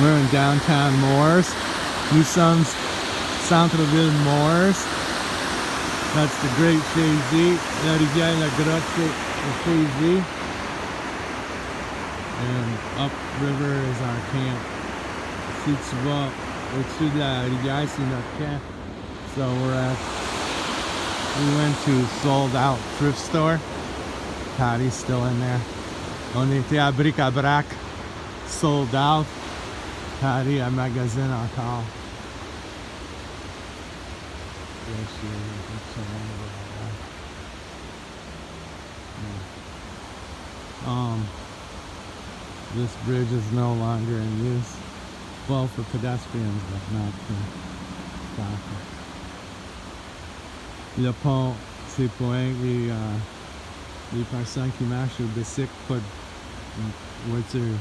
We're in downtown Moores. Nous sommes centre-ville Moores. That's the Great Chazy. La rivière, la grotte de Chazy. And upriver is our camp. Si tu vas au-dessus de la rivière, c'est notre camp. So we went to sold out thrift store. Patty's still in there. On était à bric-à-brac. Sold out. Patty à magasin encore. There she is. This bridge is no longer in use. Well, for pedestrians, but not for traffic. Le pont, c'est pour les personnes qui marchent au bicycle, pas de voiture.